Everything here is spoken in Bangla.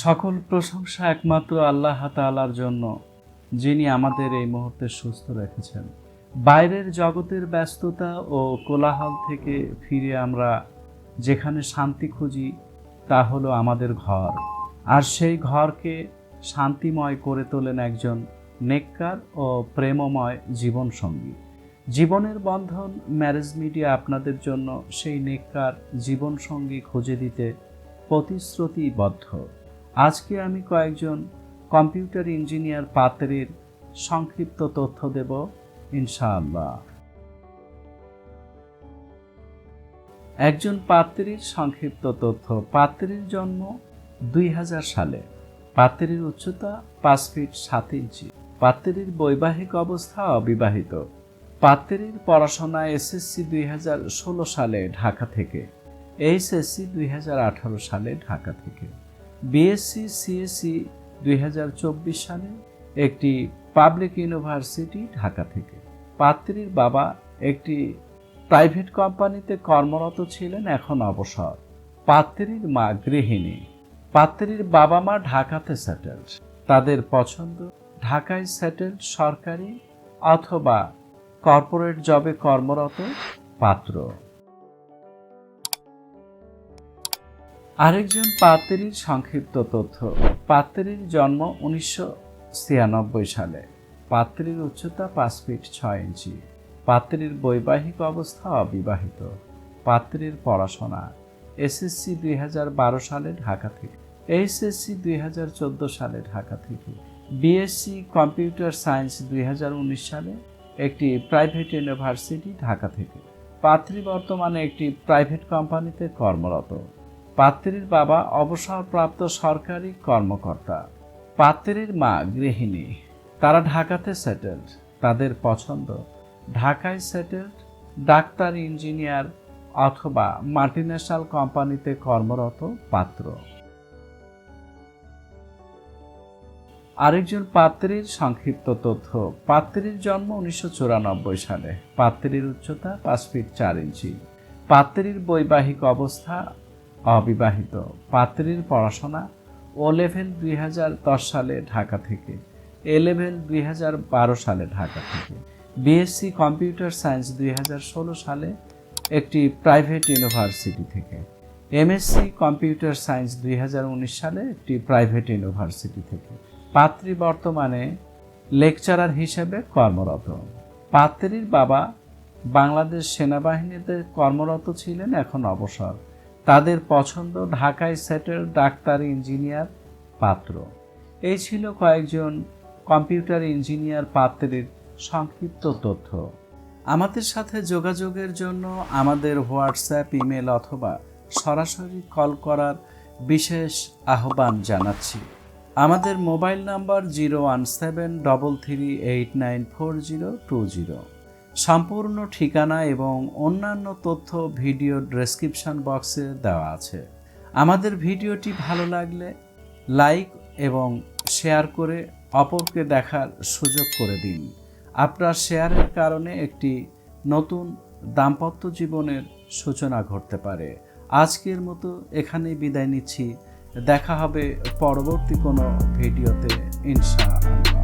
সকল প্রশংসা একমাত্র আল্লাহ তাআলার জন্য, যিনি আমাদের এই মুহূর্তে সুস্থ রেখেছেন। বাইরের জগতের ব্যস্ততা ও কোলাহল থেকে ফিরে আমরা যেখানে শান্তি খুঁজি তা হলো আমাদের ঘর। আর সেই ঘরকে শান্তিময় করে তোলেন একজন নেককার ও প্রেমময় জীবনসঙ্গী। জীবনের বন্ধন ম্যারেজ মিডিয়া আপনাদের জন্য সেই নেককার জীবনসঙ্গী খুঁজে দিতে প্রতিশ্রুতিবদ্ধ। আজকে আমি কয়েকজন কম্পিউটার ইঞ্জিনিয়ার পাত্রীর সংক্ষিপ্ত তথ্য দেব ইনশাআল্লাহ। একজন পাত্রীর সংক্ষিপ্ত তথ্য। পাত্রীর জন্ম 2000 সালে। পাত্রীর উচ্চতা 5 ফিট 7 ইঞ্চি। পাত্রীর বৈবাহিক অবস্থা অবিবাহিত। পাত্রীর পড়াশোনা এসএসসি 2016 সালে ঢাকা থেকে, এইচএসসি 2018 সালে ঢাকা থেকে, বিএসসি সিএসসি 2024 সালে একটি পাবলিক ইউনিভার্সিটি ঢাকা থেকে। পাত্রীর বাবা একটি প্রাইভেট কোম্পানিতে কর্মরত ছিলেন, এখন অবসর। পাত্রীর মা গৃহিণী। পাত্রীর বাবা মা ঢাকাতে সেটেলড। তাদের পছন্দ ঢাকায় সেটেলড সরকারি অথবা কর্পোরেট জবে কর্মরত পাত্র। আরেকজন পাত্রীর সংক্ষিপ্ত তথ্য। পাত্রীর জন্ম 1996 সালে। পাত্রীর উচ্চতা 5 ফিট 6 ইঞ্চি। পাত্রীর বৈবাহিক অবস্থা অবিবাহিত। পাত্রীর পড়াশোনা এসএসসি 2012 সালে ঢাকা থেকে, এইচএসসি 2014 সালে ঢাকা থেকে, বিএসসি কম্পিউটার সায়েন্স 2019 সালে একটি প্রাইভেট ইউনিভার্সিটি ঢাকা থেকে। পাত্রী বর্তমানে একটি প্রাইভেট কোম্পানিতে কর্মরত। পাত্রীর বাবা অবসরপ্রাপ্ত সরকারি কর্মকর্তা। পাত্রীর মা গৃহিণী। তারা ঢাকাতে সেটেলড। তাদের পছন্দ ঢাকায় সেটেলড ডাক্তার, ইঞ্জিনিয়ার অথবা মাল্টিন্যাশনাল কোম্পানিতে কর্মরত পাত্র। আরেকজন পাত্রীর সংক্ষিপ্ত তথ্য। পাত্রীর জন্ম 1994 সালে। পাত্রীর উচ্চতা 5 ফিট 4 ইঞ্চি। পাত্রীর বৈবাহিক অবস্থা অবিবাহিত। পাত্রীর পড়াশোনা ও লেভেল 2010 সালে ঢাকা থেকে, এ লেভেল 2012 সালে ঢাকা থেকে, বিএসসি কম্পিউটার সায়েন্স 2016 সালে একটি প্রাইভেট ইউনিভার্সিটি থেকে, এমএসসি কম্পিউটার সায়েন্স 2019 সালে একটি প্রাইভেট ইউনিভার্সিটি থেকে। পাত্রী বর্তমানে লেকচারার হিসেবে কর্মরত। পাত্রীর বাবা বাংলাদেশ সেনাবাহিনীতে কর্মরত ছিলেন, এখন অবসর। তাদের পছন্দ ঢাকায় সেটেল ডাক্তার, ইঞ্জিনিয়ার পাত্র। এই ছিল কয়েকজন কম্পিউটার ইঞ্জিনিয়ার পাত্রীর সংক্ষিপ্ত তথ্য। আমাদের সাথে যোগাযোগের জন্য আমাদের হোয়াটসঅ্যাপ, ইমেল অথবা সরাসরি কল করার বিশেষ আহ্বান জানাচ্ছি। আমাদের মোবাইল নাম্বার 01733894020। সম্পূর্ণ ঠিকানা এবং অন্যান্য তথ্য ভিডিও ডেসক্রিপশন বক্সে দেওয়া আছে। আমাদের ভিডিওটি ভালো লাগলে লাইক এবং শেয়ার করে অপরকে দেখার সুযোগ করে দিন। আপনার শেয়ারের কারণে একটি নতুন দাম্পত্য জীবনের সূচনা ঘটতে পারে। আজকের মতো এখানেই বিদায় নিচ্ছি। দেখা হবে পরবর্তী কোনো ভিডিওতে ইনশাআল্লাহ।